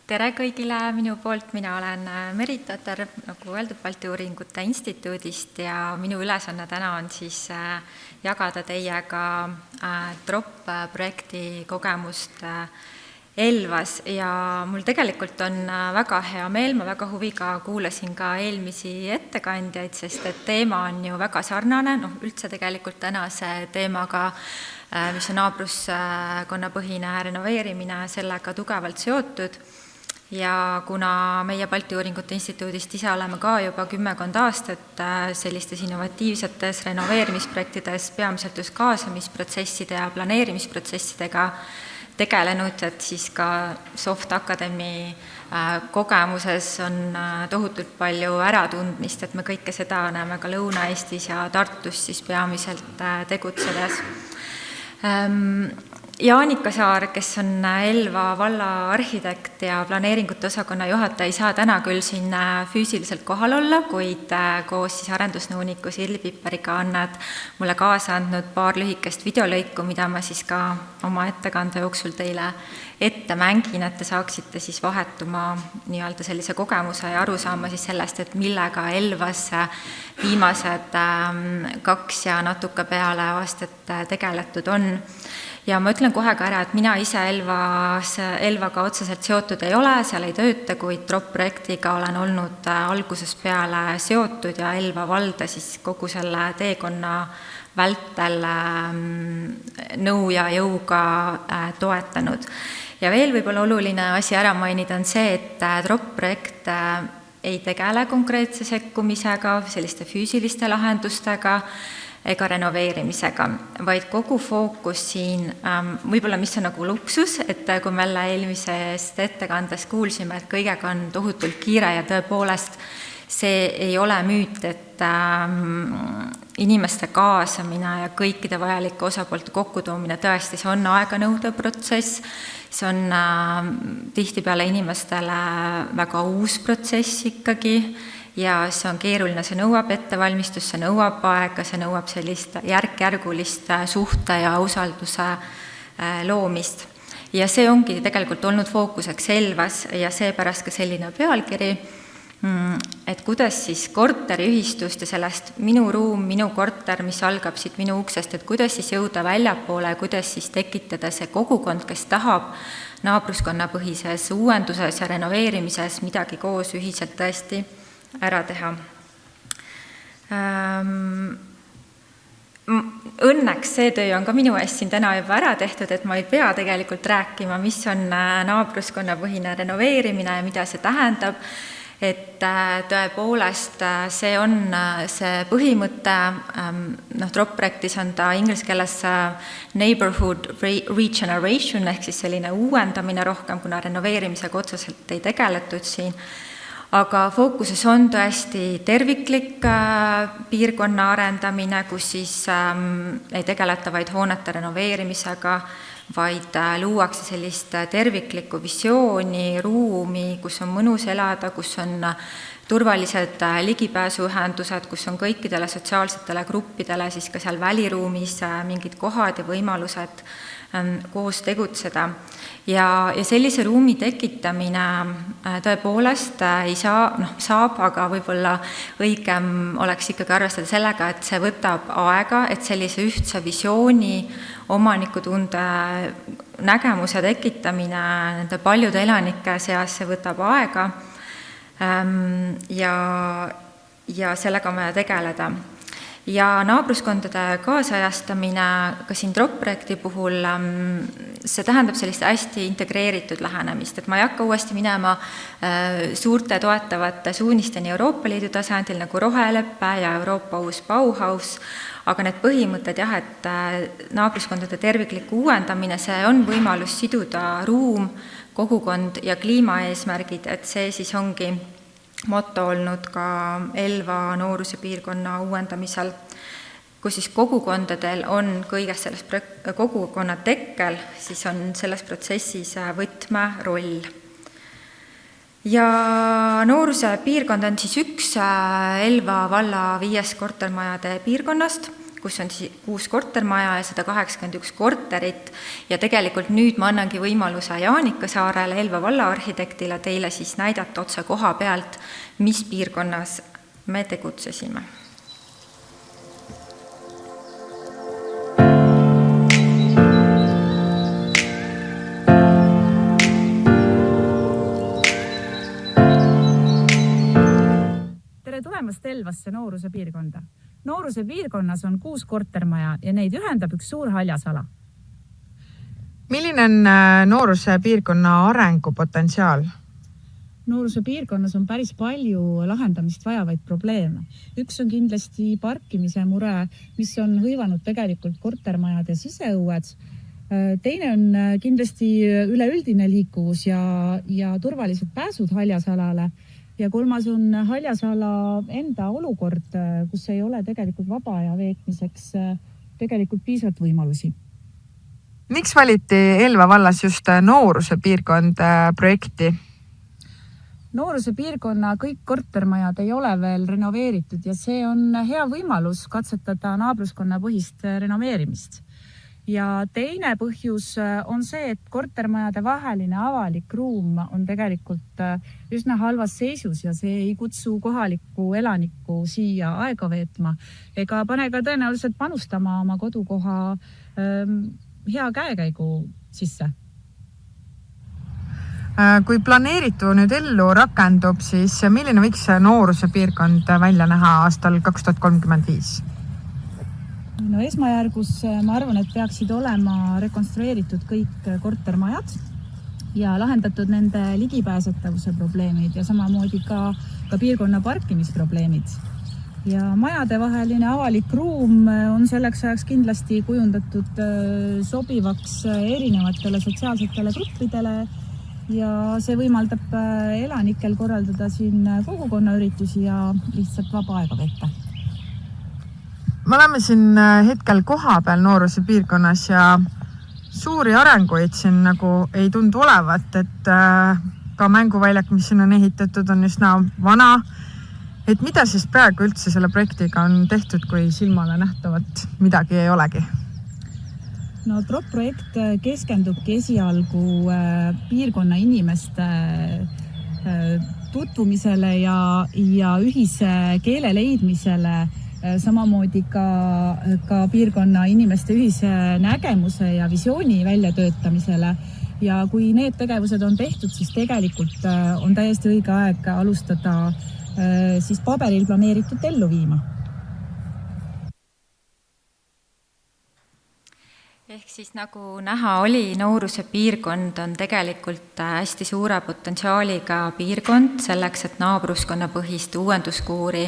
Tere kõigile minu poolt, mina olen Merit Tatar, nagu öeldud, Balti Uuringute Instituudist ja minu ülesanne täna on siis jagada teiega DROP-projekti kogemust Elvas ja mul tegelikult on väga hea meel, ma väga huviga kuulasin ka eelmisi ettekandjaid, sest et teema on ju väga sarnane, üldse tegelikult tänase teemaga, mis on naabruskonnapõhine renoveerimine, sellega tugevalt seotud. Ja kuna meie Balti Uuringute Instituudist ise oleme ka juba 10 aastat sellistes innovatiivsetes renoveerimisprojektides, peamiselt just kaasamisprotsesside ja planeerimisprotsessidega tegelenud, et siis ka Soft Academy kogemuses on tohutult palju äratundmist, et me kõike seda näeme ka Lõuna-Eestis ja Tartus siis peamiselt tegutsedes. Jaanika Saar, kes on Elva valla arhitekt ja planeeringute osakonna juhataja, ei saa täna küll siin füüsiliselt kohal olla, kuid koos siis arendusnõuniku Sirli Pipperiga on nad mulle kaasa andnud paar lühikest videolõiku, mida ma siis ka oma ettekande jooksul teile ette mängin, et te saaksite siis vahetuma nii-öelda sellise kogemuse ja aru saama siis sellest, et millega Elvas viimased 2 ja natuke peale aastat tegeletud on. Ja ma ütlen kohe ka ära, et mina ise Elvaga otseselt seotud ei ole, seal ei tööta, kuid DROP-projektiga olen olnud algusest peale seotud ja Elva valda siis kogu selle teekonna vältel nõu ja jõuga toetanud. Ja veel võib-olla oluline asi ära mainida on see, et DROP-projekt ei tegele konkreetse sekkumisega, selliste füüsiliste lahendustega, ega renoveerimisega, vaid kogu fookus siin, võib-olla mis on nagu luksus, et kui me eelmisest ettekandest kuulsime, et kõigega on tohutult kiire ja tõepoolest see ei ole müüt, et inimeste kaasamine ja kõikide vajalike osapoolte kokkutoomine tõesti, see on aeganõudev protsess, see on tihtipeale inimestele väga uus protsess ikkagi, ja see on keeruline, see nõuab ettevalmistust, see nõuab aega, see nõuab sellist järk-järgulist suhte ja usalduse loomist. Ja see ongi tegelikult olnud fookuseks Elvas ja seepärast ka selline pealkiri, et kuidas siis korteriühistust ja sellest minu ruum, minu korter, mis algab siit minu uksest, et kuidas siis jõuda väljapoole, kuidas siis tekitada see kogukond, kes tahab naabruskonnapõhises uuenduses ja renoveerimises midagi koos ühiselt tõesti ära teha. Õnneks see töö on ka minu eest siin täna juba ära tehtud, et ma ei pea tegelikult rääkima, mis on naabruskonnapõhine renoveerimine ja mida see tähendab, et tõepoolest see on see põhimõte, DROP-projektis on ta inglise keeles neighborhood regeneration ehk siis selline uuendamine rohkem, kuna renoveerimisega otseselt ei tegeletud siin, aga fookuses on tõesti terviklik piirkonna arendamine, kus siis ei tegeleta vaid hoonete renoveerimisega, vaid luuakse sellist terviklikku visiooni, ruumi, kus on mõnus elada, kus on turvalised ligipääsuühendused, kus on kõikidele sotsiaalsetele gruppidele siis ka seal väliruumis mingid kohad ja võimalused koos tegutseda. Ja sellise ruumi tekitamine tõepoolest ei saab, aga võib-olla õigem oleks ikkagi arvestada sellega, et see võtab aega, et sellise ühtse visiooni, omanikutunde nägemuse tekitamine nende paljude elanike seas, see võtab aega ja sellega on vaja tegeleda. Ja naabruskondade kaasajastamine ka siin DROP-projekti puhul, see tähendab sellist hästi integreeritud lähenemist, et ma ei hakka uuesti minema suurte toetavate suunisteni Euroopa Liidu tasandil nagu roheleppe ja Euroopa uus Bauhaus, aga need põhimõtted jah, et naabruskondade terviklik uuendamine, see on võimalus siduda ruum, kogukond ja kliimaeesmärgid, et see siis ongi moto olnud ka Elva nooruse piirkonna uuendamisel, kus siis kogukondadel on kõigest sellest kogukonna tekkel, siis on selles protsessis võtmeroll. Ja nooruse piirkond on siis üks Elva valla 5 kortermajade piirkonnast, kus on 6 kortermaja ja 181 korterit ja tegelikult nüüd ma annangi võimaluse Jaanika Saarele, Elva vallaarhitektile teile siis näidata otse koha pealt, mis piirkonnas me tegutsesime. Tere tulemast Elvasse Nooruse piirkonda. Nooruse piirkonnas on 6 kortermaja ja neid ühendab üks suur haljasala. Milline on Nooruse piirkonna arengupotentsiaal? Nooruse piirkonnas on päris palju lahendamist vajavaid probleeme. Üks on kindlasti parkimise mure, mis on hõivanud tegelikult kortermajade siseõued. Teine on kindlasti üleüldine liikuvus ja turvalised pääsud haljasalale. Ja kolmas on haljasala enda olukord, kus ei ole tegelikult vaba aja veetmiseks tegelikult piisavalt võimalusi. Miks valiti Elva vallas just Nooruse piirkond projekti? Nooruse piirkonna kõik kortermajad ei ole veel renoveeritud ja see on hea võimalus katsetada naabruskonna põhist renoveerimist. Ja teine põhjus on see, et kortermajade vaheline avalik ruum on tegelikult üsna halvas seisus ja see ei kutsu kohalikku elanikku siia aega veetma ega pane ka tõenäoliselt panustama oma kodukoha hea käekäigu sisse. Kui planeeritu nüüd ellu rakendub, siis milline võiks Nooruse piirkond välja näha aastal 2035? No esmajärgus ma arvan, et peaksid olema rekonstrueeritud kõik kortermajad ja lahendatud nende ligipääsetavuse probleemid ja samamoodi ka piirkonna parkimisprobleemid. Ja majade vaheline avalik ruum on selleks ajaks kindlasti kujundatud sobivaks erinevatele sotsiaalsetele gruppidele ja see võimaldab elanikel korraldada siin kogukonnaüritusi ja lihtsalt vaba aega veeta. Me oleme siin hetkel koha peal Nooruse piirkonnas ja suuri arenguid siin nagu ei tundu olevat, et ka mänguväljak, mis siin on ehitatud, on üsna vana. Et mida siis praegu üldse selle projektiga on tehtud, kui silmale nähtavat midagi ei olegi? No projekt keskendubki esialgu piirkonna inimeste tutvumisele ja ühise keele leidmisele, samamoodi ka piirkonna inimeste ühise nägemuse ja visiooni väljatöötamisele. Ja kui need tegevused on tehtud, siis tegelikult on täiesti õige aeg alustada siis paberil planeeritud ellu viima. Ehk siis nagu näha oli, Nooruse piirkond on tegelikult hästi suure potentsiaaliga piirkond selleks, et naabruskonna põhist uuenduskuuri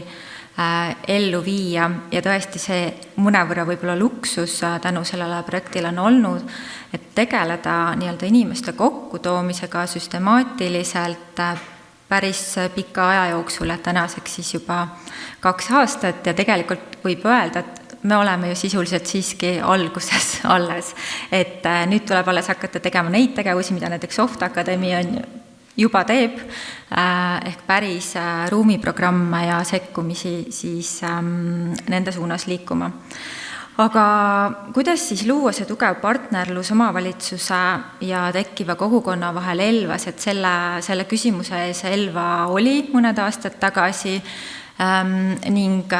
ellu viia ja tõesti see mõnevõrra võib-olla luksus tänu sellele projektile on olnud, et tegeleda nii-öelda inimeste kokkutoomisega süstemaatiliselt päris pika aja jooksul, et tänaseks siis juba 2 aastat ja tegelikult võib öelda, et me oleme ju sisuliselt siiski alguses alles, et nüüd tuleb alles hakata tegema neid tegevusi, mida näiteks Soft Academy on juba teeb, ehk päris ruumiprogramme ja sekkumisi siis nende suunas liikuma. Aga kuidas siis luua see tugev partnerlus omavalitsuse ja tekkiva kogukonna vahel Elvas, et selle küsimuse ees Elva oli mõned aastad tagasi ning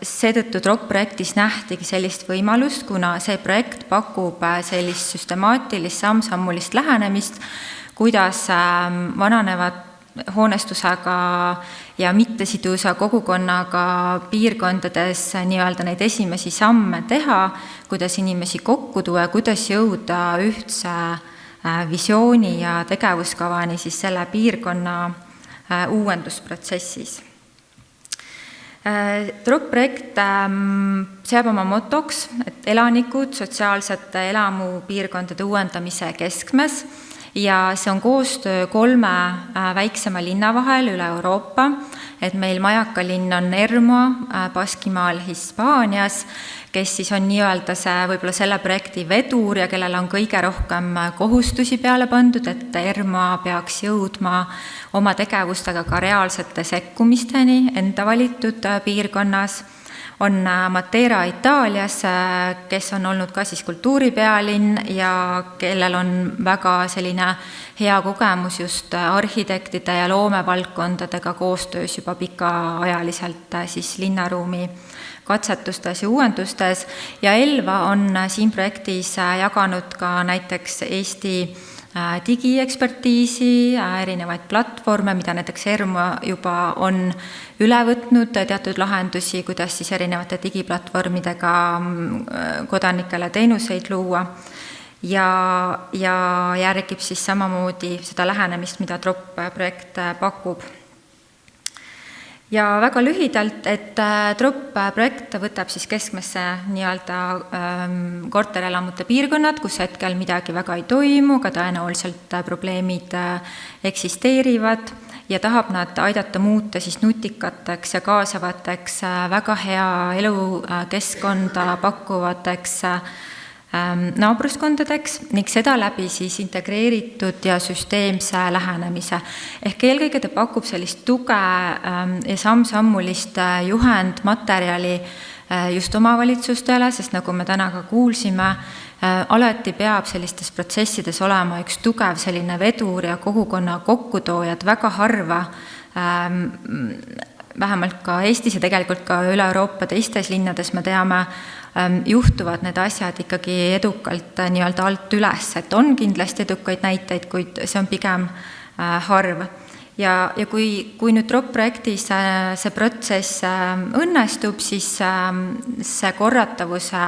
seetõttu projektis nähtigi sellist võimalust, kuna see projekt pakub sellist süstemaatilist samm-sammulist lähenemist, kuidas vananevad hoonestusega ja mittesidusa kogukonnaga piirkondades nii-öelda neid esimesi samme teha, kuidas inimesi kokku tuua, kuidas jõuda ühtse visiooni ja tegevuskavani siis selle piirkonna uuendusprotsessis. Projekt seab oma motoks, et elanikud sotsiaalsete elamupiirkondade uuendamise keskmes ja see on koostöö 3 väiksema linna vahel üle Euroopa, et meil majakalinn on Ermo Baskimaal Hispaanias, kes siis on nii-öelda võib-olla selle projekti vedur ja kellel on kõige rohkem kohustusi peale pandud, et Ermo peaks jõudma oma tegevustega ka reaalsete sekkumisteni enda valitud piirkonnas. on Matera Itaalias, kes on olnud ka siis kultuuripealinn ja kellel on väga selline hea kogemus just arhitektide ja loomevaldkondadega koostöös juba pikaajaliselt siis linnaruumi katsetustes ja uuendustes ja Elva on siin projektis jaganud ka näiteks Eesti digiekspertiisi, erinevaid platvorme, mida näiteks ERMA juba on üle võtnud, teatud lahendusi, kuidas siis erinevate digiplatvormidega kodanikele teenuseid luua ja järgib siis samamoodi seda lähenemist, mida TROP projekt pakub. Ja väga lühidalt, et TROP projekt võtab siis keskmesse nii-öelda korterelamute piirkonnad, kus hetkel midagi väga ei toimu, ka tõenäoliselt probleemid eksisteerivad ja tahab nad aidata muuta siis nutikateks ja kaasavateks, väga hea elukeskkonda pakkuvateks naabruskondadeks ning seda läbi siis integreeritud ja süsteemse lähenemise. Ehk eelkõige ta pakub sellist tuge ja samm-sammulist juhendmaterjali just omavalitsustele, sest nagu me täna ka kuulsime, alati peab sellistes protsessides olema üks tugev selline vedur ja kogukonna kokkutoojad väga harva, vähemalt ka Eestis ja tegelikult ka üle Euroopa teistes linnades me teame, juhtuvad need asjad ikkagi edukalt nii-öelda alt üles, et on kindlasti edukaid näiteid, kuid see on pigem harv. Ja kui nüüd TROP projektis see protsess õnnestub, siis see korratavuse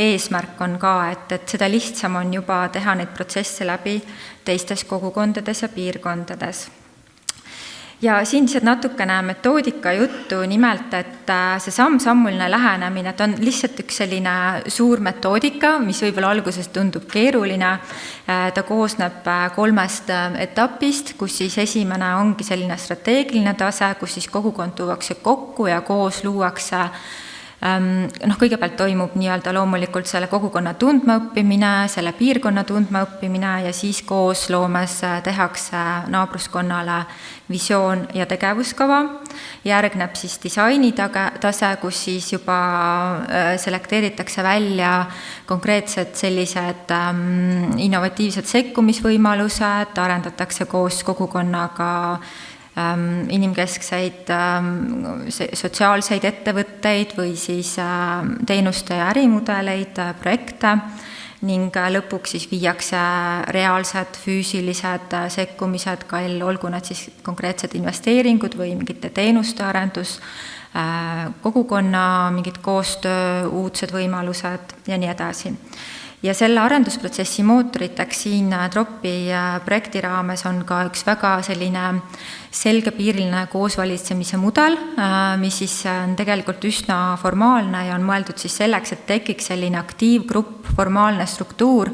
eesmärk on ka, et seda lihtsam on juba teha neid protsesse läbi teistes kogukondades ja piirkondades. Ja siin lihtsalt natukene metoodika juttu, nimelt, et see samm-sammuline lähenemine, et on lihtsalt üks selline suur metoodika, mis võib-olla alguses tundub keeruline. Ta koosneb 3 etapist, kus siis esimene ongi selline strateegiline tase, kus siis kogukond tuuakse kokku ja koos luuakse kõigepealt toimub nii-öelda loomulikult selle kogukonna tundmaõppimine, selle piirkonna tundmaõppimine ja siis koos loomes tehakse naabruskonnale visioon ja tegevuskava. Järgneb siis disaini tase, kus siis juba selekteeritakse välja konkreetsed sellised innovatiivsed sekkumisvõimalused, arendatakse koos kogukonnaga inimkeskseid sotsiaalseid ettevõtteid või siis teenuste ja ärimudeleid, projekte ning lõpuks siis viiakse reaalsed füüsilised sekkumised ka ellu, olgu nad siis konkreetsed investeeringud või mingite teenuste arendus, kogukonna mingid koostöö, uudsed võimalused ja nii edasi. Ja selle arendusprotsessi mootoriteks siin TROP-i projekti raames on ka üks väga selline selgepiiriline koosvalitsemise mudel, mis siis on tegelikult üsna formaalne ja on mõeldud siis selleks, et tekiks selline aktiivgrupp, formaalne struktuur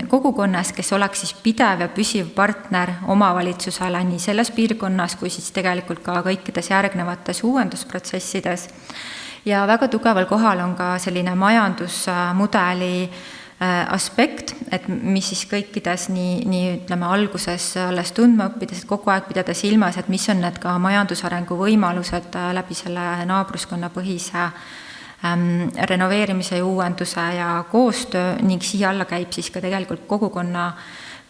kogukonnas, kes oleks siis pidev ja püsiv partner omavalitsusele nii selles piirkonnas kui siis tegelikult ka kõikides järgnevates uuendusprotsessides. Ja väga tugeval kohal on ka selline majandusmudeli aspekt, et mis siis kõikides nii ütleme alguses alles tundma õppides, et kogu aeg pidada silmas, et mis on need ka majandusarengu võimalused läbi selle naabruskonna põhise renoveerimise ja uuenduse ja koostöö ning siia alla käib siis ka tegelikult kogukonna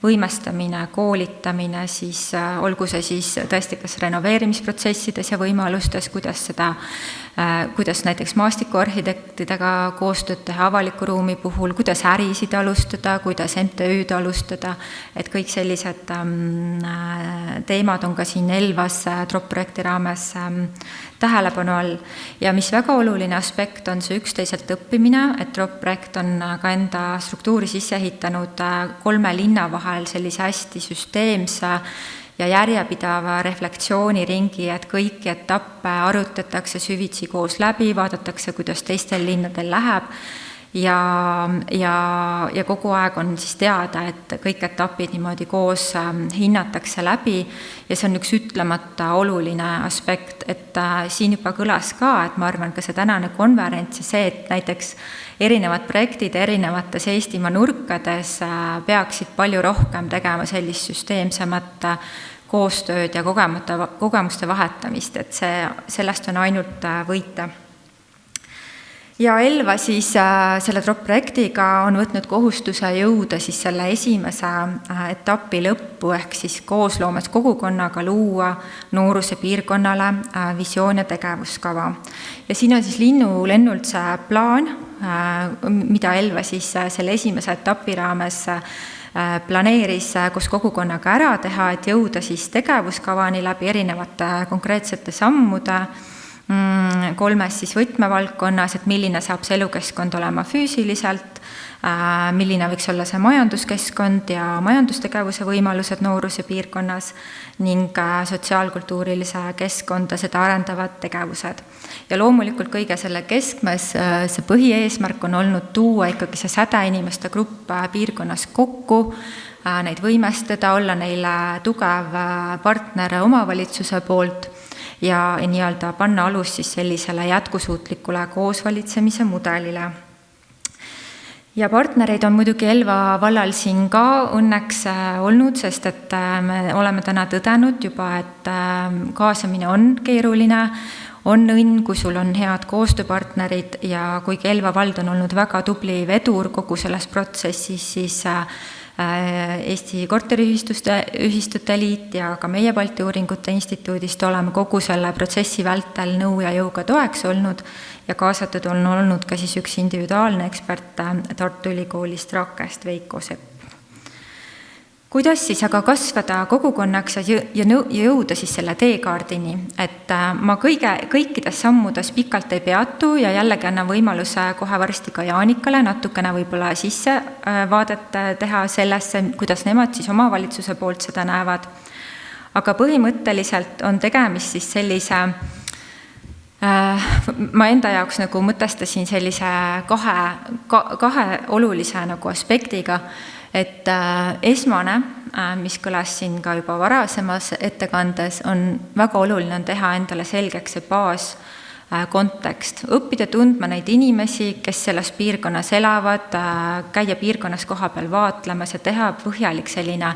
võimestamine, koolitamine, siis olgu see siis tõesti kas renoveerimisprotsessides ja võimalustes, kuidas näiteks maastikuarhitektidega koostööd teha avaliku ruumi puhul, kuidas ärisid alustada, kuidas MTÜ-d alustada, et kõik sellised teemad on ka siin Elvas TROP projekti raames tähelepanu all. Ja mis väga oluline aspekt on see üksteiselt õppimine, et TROP projekt on ka enda struktuuri sisse ehitanud 3 linna vahel sellise hästi süsteemse ja järjepidava reflektsiooniringi, et kõiki etappe arutatakse süvitsi koos läbi, vaadatakse, kuidas teistel linnadel läheb ja kogu aeg on siis teada, et kõik etapid niimoodi koos hinnatakse läbi ja see on üks ütlemata oluline aspekt, et siin juba kõlas ka, et ma arvan, ka see tänane konverents ja see, et näiteks erinevad projektid erinevates Eestimaa nurkades peaksid palju rohkem tegema sellist süsteemsemat koostööd ja kogemuste vahetamist, et sellest on ainult võita. Ja Elva siis selle TROP-projektiga on võtnud kohustuse jõuda siis selle esimese etapi lõppu ehk siis koosloomes kogukonnaga luua nooruse piirkonnale visioon ja tegevuskava. Ja siin on siis linnulennult see plaan, mida Elva siis selle esimese etapi raames planeeris koos kogukonnaga ära teha, et jõuda siis tegevuskavani läbi erinevate konkreetsete sammude, 3 siis võtmevaldkonnas, et milline saab see elukeskkond olema füüsiliselt, milline võiks olla see majanduskeskkond ja majandustegevuse võimalused nooruse piirkonnas ning sotsiaalkultuurilise keskkonda seda arendavad tegevused. Ja loomulikult kõige selle keskmes see põhieesmärk on olnud tuua ikkagi see sädeinimeste grupp piirkonnas kokku, neid võimestada, olla neile tugev partner omavalitsuse poolt ja nii-öelda panna alus siis sellisele jätkusuutlikule koosvalitsemise mudelile. Ja partnereid on muidugi Elva vallal siin ka õnneks olnud, sest et me oleme täna tõdenud juba, et kaasamine on keeruline, on õnn, kui sul on head koostööpartnerid ja kuigi Elva vald on olnud väga tubli vedur kogu selles protsessis, siis Eesti Korteriühistute Liit ja ka meie Balti Uuringute Instituudist oleme kogu selle protsessi vältel nõu ja jõuga toeks olnud ja kaasatud on olnud ka siis üks individuaalne ekspert Tartu Ülikoolist Rakest, Veiko Sepp. Kuidas siis aga kasvada kogukonnaks ja jõuda siis selle teekaardini, et ma kõikides sammudes pikalt ei peatu ja jällegi annan võimaluse kohe varsti ka Jaanikale natukene võib-olla sissevaadet teha sellesse, kuidas nemad siis omavalitsuse poolt seda näevad. Aga põhimõtteliselt on tegemist siis sellise, ma enda jaoks nagu mõtestasin sellise kahe olulise nagu aspektiga, et esmane, mis kõlas siin ka juba varasemas ettekandes, on väga oluline on teha endale selgeks see baas kontekst, õppida tundma neid inimesi, kes selles piirkonnas elavad, käia piirkonnas kohapeal vaatlemas ja teha põhjalik selline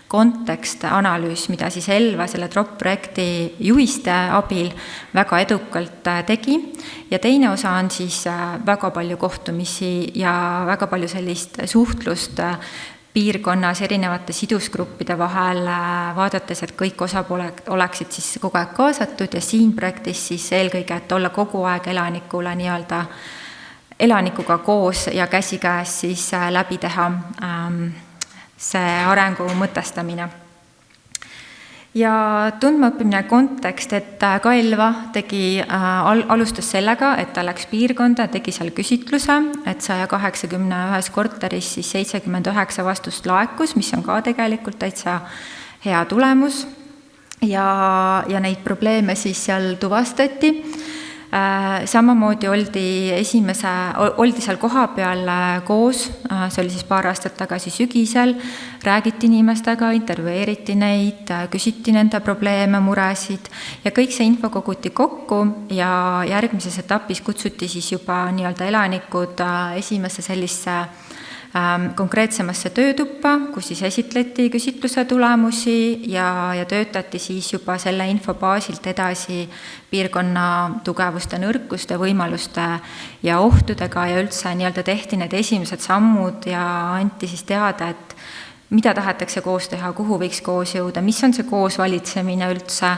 kontekstanalüüs, mida siis Elva selle TROP-projekti juhiste abil väga edukalt tegi. Ja teine osa on siis väga palju kohtumisi ja väga palju sellist suhtlust piirkonnas erinevate sidusgruppide vahel, vaadates, et kõik osapooled oleksid siis kogu aeg kaasatud ja siin projektis siis eelkõige, et olla kogu aeg elanikule nii-öelda elanikuga koos ja käsikäes siis läbi teha see arengu mõtestamine. Ja tundmaõppimine kontekst, et ka Elva alustas sellega, et ta läks piirkonda, tegi seal küsitluse, et 181 korteris siis 79 vastust laekus, mis on ka tegelikult täitsa hea tulemus ja neid probleeme siis seal tuvastati. Samamoodi oldi seal kohapeal koos, see oli siis paar aastat tagasi sügisel, räägiti inimestega, intervjueeriti neid, küsiti nende probleeme, muresid ja kõik see info koguti kokku ja järgmises etapis kutsuti siis juba nii-öelda elanikud esimesse sellisse konkreetsemasse töötuppa, kus siis esitleti küsitluse tulemusi ja töötati siis juba selle info baasilt edasi piirkonna tugevuste, nõrkuste, võimaluste ja ohtudega ja üldse nii-öelda tehti need esimesed sammud ja anti siis teada, et mida tahetakse koos teha, kuhu võiks koos jõuda, mis on see koos valitsemine üldse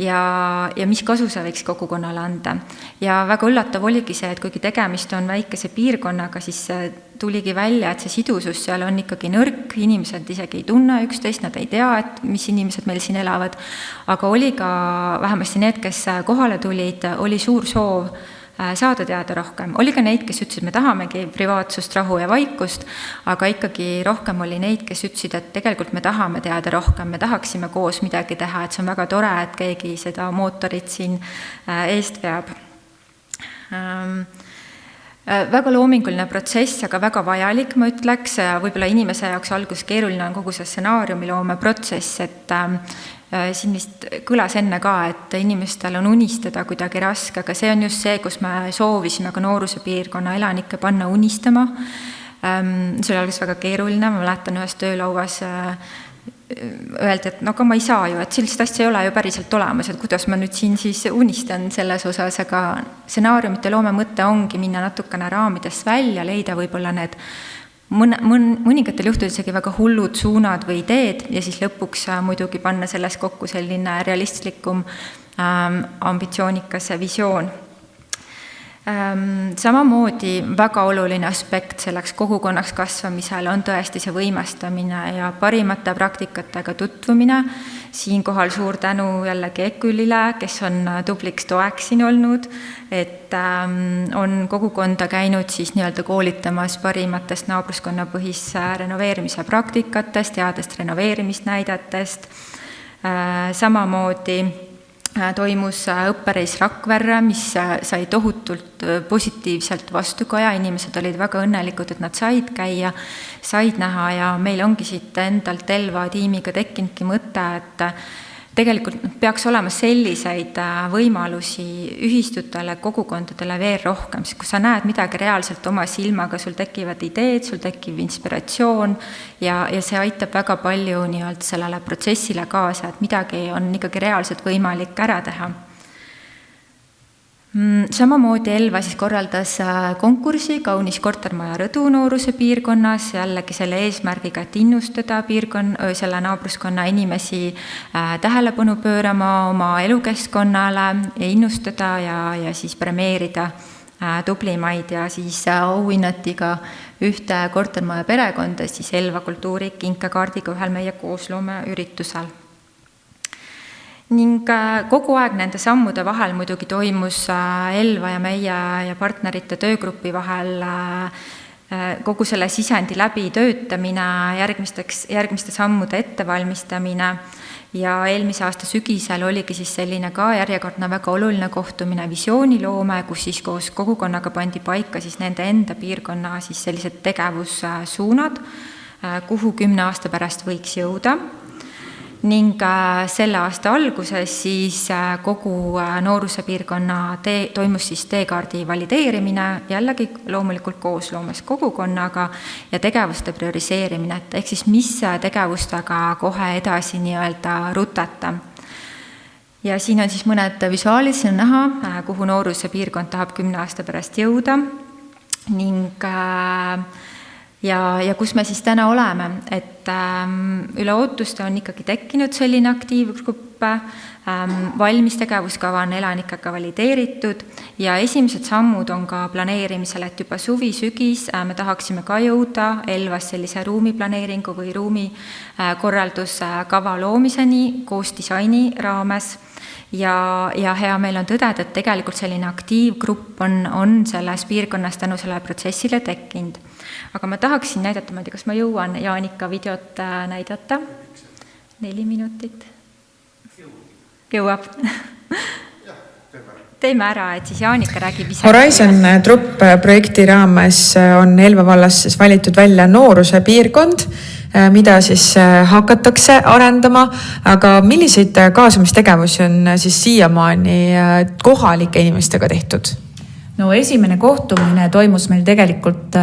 ja mis kasu see võiks kogukonnale anda. Ja väga üllatav oligi see, et kuigi tegemist on väikese piirkonnaga, siis tuligi välja, et see sidusus seal on ikkagi nõrk, inimesed isegi ei tunne üksteist, nad ei tea, et mis inimesed meil siin elavad, aga oli ka vähemasti need, kes kohale tulid, oli suur soov saada teada rohkem. Oli ka neid, kes ütlesid, me tahamegi privaatsust, rahu ja vaikust, aga ikkagi rohkem oli neid, kes ütlesid, et tegelikult me tahame teada rohkem, me tahaksime koos midagi teha, et see on väga tore, et keegi seda mootorit siin eest veab. Väga loominguline protsess, aga väga vajalik, ma ütleks, võib-olla inimese jaoks algus keeruline on kogu see stsenaariumiloome protsess, et siin vist kõlas enne ka, et inimestel on unistada kuidagi raske, aga see on just see, kus me soovisime ka nooruse piirkonna elanikke panna unistama. See oli algus väga keeruline, ma mäletan ühes töölauas öeldi, et no aga ma ei saa ju, et sellist asja ei ole ju päriselt olemas, et kuidas ma nüüd siin siis unistan selles osas, aga stsenaariumite loome mõte ongi minna natukene raamidest välja, leida võib-olla need mõningatel juhtudel isegi väga hullud suunad või ideed ja siis lõpuks muidugi panna selles kokku selline realistlikum ambitsioonikas visioon. Samamoodi väga oluline aspekt selleks kogukonnaks kasvamisel on tõesti see võimestamine ja parimate praktikatega tutvumine. Siinkohal suur tänu jällegi EKÜLile, kes on tubliks toeks siin olnud, et on kogukonda käinud siis nii-öelda koolitamas parimatest naabruskonnapõhise renoveerimise praktikatest, headest renoveerimisnäidetest. Samamoodi toimus õppereis Rakverre, mis sai tohutult positiivselt vastukaja, inimesed olid väga õnnelikud, et nad said käia, said näha ja meil ongi siit endalt Elva tiimiga tekkinudki mõte, et tegelikult peaks olema selliseid võimalusi ühistutele, kogukondadele veel rohkem, sest kui sa näed midagi reaalselt oma silmaga, sul tekivad ideed, sul tekib inspiratsioon ja see aitab väga palju nii-öelda sellele protsessile kaasa, et midagi on ikkagi reaalselt võimalik ära teha. Samamoodi Elva siis korraldas konkursi Kaunis kortermaja Rõdu nooruse piirkonnas, jällegi selle eesmärgiga, et innustada selle naabruskonna inimesi tähelepanu pöörama oma elukeskkonnale, innustada ja siis premeerida tublimaid ja siis auhinnati ka ühte kortermaja perekonda siis Elva kultuuri kinkekaardiga ühel meie koosloome üritusel. Ning kogu aeg nende sammude vahel muidugi toimus Elva ja meie ja partnerite töögrupi vahel kogu selle sisendi läbi töötamine, järgmiste sammude ettevalmistamine ja eelmise aasta sügisel oligi siis selline ka järjekordne väga oluline kohtumine visiooniloome, kus siis koos kogukonnaga pandi paika siis nende enda piirkonna siis sellised tegevussuunad, kuhu 10 aasta pärast võiks jõuda. Ning selle aasta alguses siis kogu nooruse piirkonna toimus siis teekaardi valideerimine, jällegi loomulikult koosloomes kogukonnaga ja tegevuste prioriseerimine, et ehk siis mis tegevustega kohe edasi nii-öelda rutata. Ja siin on siis mõned visuaalid, siin on näha, kuhu nooruse piirkond tahab 10 aasta pärast jõuda ning ja kus me siis täna oleme, et üle ootuste on ikkagi tekkinud selline aktiivgrupp, valmis tegevuskava on elanikega valideeritud ja esimesed sammud on ka planeerimisel, et juba suvi-sügis me tahaksime ka jõuda Elvas sellise ruumiplaneeringu või ruumikorralduskava loomiseni koos disaini raames. Ja hea meil on tõdeda, et tegelikult selline aktiivgrupp on selles piirkonnas tänu sellele protsessile tekkinud. Aga ma tahaksin näidata, ma ei tea, kas ma jõuan Jaanika videot näidata. 4 minutit. Jõuab. Teeme ära, et siis Jaanika räägib ise. Horizon Trupp projekti raames on Elva vallas siis valitud välja nooruse piirkond, mida siis hakatakse arendama, aga milliseid kaasamistegevusi on siis siiamaani kohalike inimestega tehtud? No esimene kohtumine toimus meil tegelikult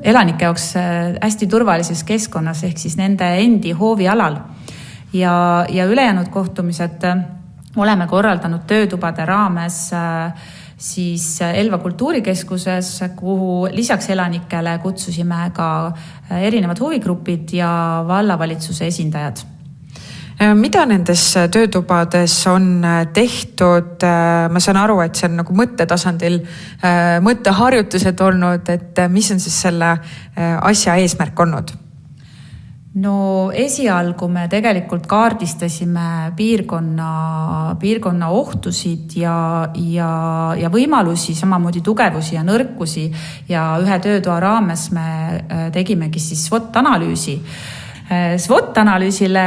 elanike jaoks hästi turvalises keskkonnas ehk siis nende endi hoovialal ja ülejäänud kohtumised oleme korraldanud töötubade raames siis Elva kultuurikeskuses, kuhu lisaks elanikele kutsusime ka erinevad huvigrupid ja vallavalitsuse esindajad. Mida nendes töötubades on tehtud? Ma saan aru, et see on nagu mõttetasandil mõtteharjutused olnud, et mis on siis selle asja eesmärk olnud? No esialgu me tegelikult kaardistasime piirkonna ohtusid ja võimalusi, samamoodi tugevusi ja nõrkusi ja ühe töötoa raames me tegimegi siis SWOT-analüüsi. SWOT-analüüsile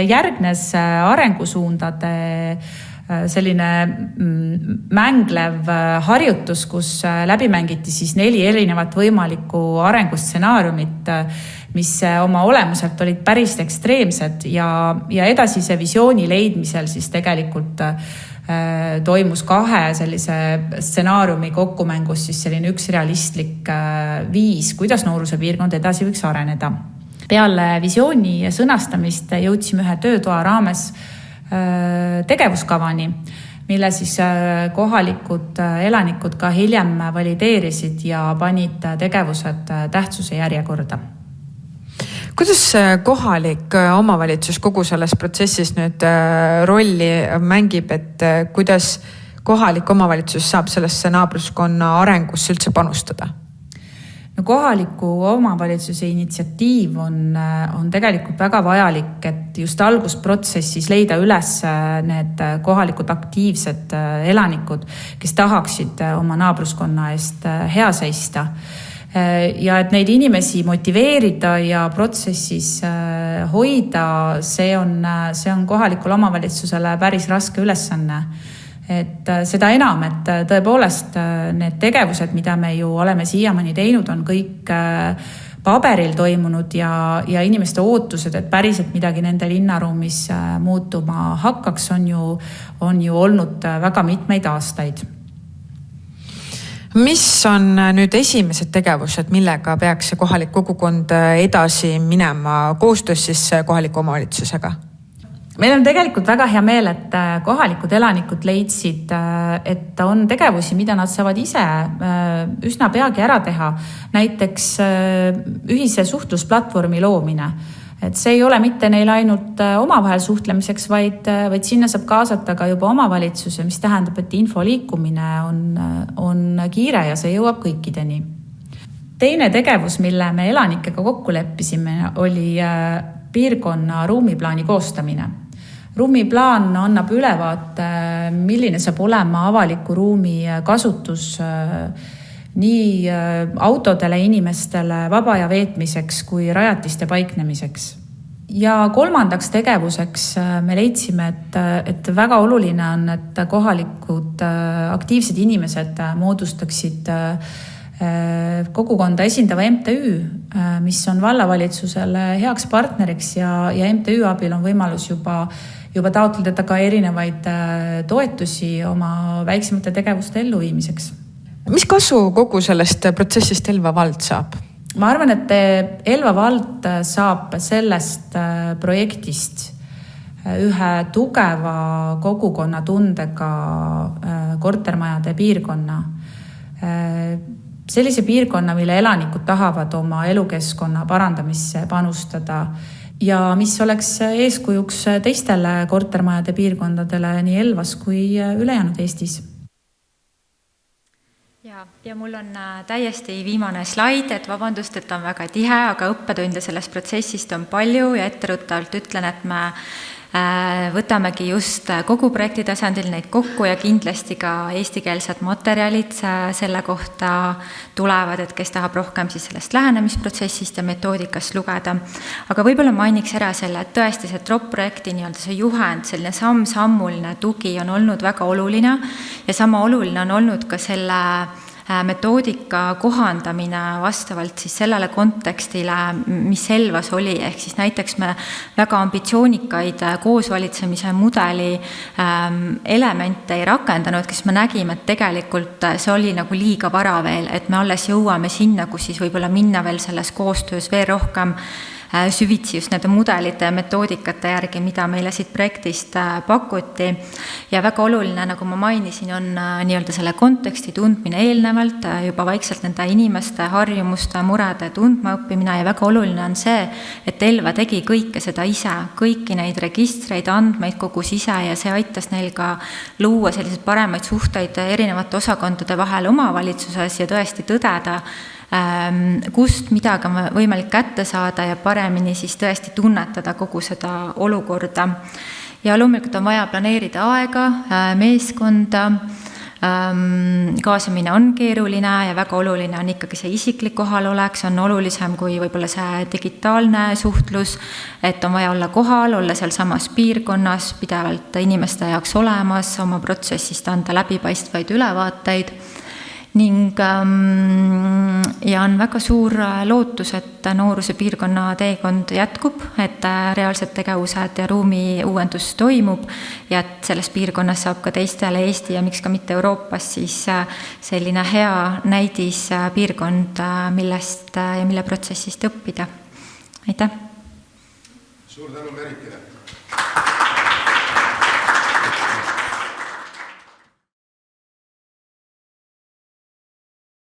järgnes arengusuundade selline mänglev harjutus, kus läbi mängiti siis 4 erinevat võimalikku arengustsenaariumit, mis oma olemuselt olid päris ekstreemsed ja edasise visiooni leidmisel siis tegelikult toimus 2 sellise stsenaariumi kokkumängus siis selline üks realistlik viis, kuidas nooruse piirkond edasi võiks areneda. Peale visiooni sõnastamist jõudsime ühe töötoa raames tegevuskavani, mille siis kohalikud elanikud ka hiljem valideerisid ja panid tegevused tähtsuse järjekorda. Kuidas kohalik omavalitsus kogu selles protsessis nüüd rolli mängib, et kuidas kohalik omavalitsus saab sellesse naabruskonna arengusse üldse panustada? No, kohaliku omavalitsuse initsiatiiv on tegelikult väga vajalik, et just algusprotsessis leida üles need kohalikud aktiivsed elanikud, kes tahaksid oma naabruskonna eest hea seista. Ja et neid inimesi motiveerida ja protsessis hoida, see on kohalikul omavalitsusele päris raske ülesanne. Et seda enam, et tõepoolest need tegevused, mida me ju oleme siiamaani teinud, on kõik paberil toimunud ja inimeste ootused, et päriselt midagi nende linnaruumis muutuma hakkaks, on ju olnud väga mitmeid aastaid. Mis on nüüd esimesed tegevused, millega peaks kohalik kogukond edasi minema koostöös siis kohaliku omavalitsusega? Meil on tegelikult väga hea meel, et kohalikud elanikud leidsid, et on tegevusi, mida nad saavad ise üsna peagi ära teha. Näiteks ühise suhtlusplatvormi loomine. Et see ei ole mitte neil ainult omavahel suhtlemiseks, vaid sinna saab kaasata ka juba omavalitsuse, mis tähendab, et info liikumine on kiire ja see jõuab kõikideni. Teine tegevus, mille me elanikega kokku leppisime, oli piirkonna ruumiplaani koostamine. Ruumiplaan annab ülevaate, milline saab olema avaliku ruumi kasutus nii autodele, inimestele, vaba aja veetmiseks kui rajatiste paiknemiseks. Ja kolmandaks tegevuseks me leidsime, et väga oluline on, et kohalikud aktiivsed inimesed moodustaksid kogukonda esindava MTÜ, mis on vallavalitsusele heaks partneriks ja MTÜ abil on võimalus juba taotleda ka erinevaid toetusi oma väiksemate tegevuste elluviimiseks. Mis kasu kogu sellest protsessist Elva vald saab? Ma arvan, et Elva vald saab sellest projektist ühe tugeva kogukonna tundega kortermajade piirkonna. Sellise piirkonna, mille elanikud tahavad oma elukeskkonna parandamisse panustada ja mis oleks eeskujuks teistele kortermajade piirkondadele nii Elvas kui ülejäänud Eestis. Ja mul on täiesti viimane slaid, et vabandust, et on väga tihe, aga õppetunde sellest protsessist on palju ja etteruttavalt ütlen, et me võtamegi just kogu projekti tasandil neid kokku ja kindlasti ka eestikeelsed materjalid selle kohta tulevad, et kes tahab rohkem siis sellest lähenemisprotsessist ja metoodikast lugeda. Aga võib-olla mainiks ära selle, et tõesti see TROP-projekti see juhend, selline samm-sammuline tugi on olnud väga oluline ja sama oluline on olnud ka selle metoodika kohandamine vastavalt siis sellele kontekstile, mis Elvas oli, ehk siis näiteks me väga ambitsioonikaid koosvalitsemise mudeli elemente ei rakendanud, kes me nägime, et tegelikult see oli nagu liiga vara veel, et me alles jõuame sinna, kus siis võib-olla minna veel selles koostöös veel rohkem süvitsi just nende mudelite ja metoodikate järgi, mida meile siit projektist pakuti. Ja väga oluline, nagu ma mainisin, on nii-öelda selle konteksti tundmine eelnevalt, juba vaikselt nende inimeste harjumuste, murede tundma õppimine ja väga oluline on see, et Elva tegi kõike seda ise, kõiki neid registreid, andmeid kogus ise ja see aitas neil ka luua selliseid paremaid suhteid erinevate osakondade vahel omavalitsuses ja tõesti tõdeda, kust midagi on võimalik kätte saada ja paremini siis tõesti tunnetada kogu seda olukorda. Ja loomulikult on vaja planeerida aega, meeskonda, kaasamine on keeruline ja väga oluline on ikkagi see isiklik kohalolek, see on olulisem kui võib-olla see digitaalne suhtlus, et on vaja olla kohal, olla seal samas piirkonnas, pidevalt inimeste jaoks olemas, oma protsessist anda läbipaistvaid ülevaateid. Ning ja on väga suur lootus, et nooruse piirkonna teekond jätkub, et reaalsed tegevused ja ruumi uuendus toimub ja et selles piirkonnas saab ka teistele Eesti ja miks ka mitte Euroopas siis selline hea näidis piirkond, millest ja mille protsessist õppida. aitäh! Suur tänu Merikile!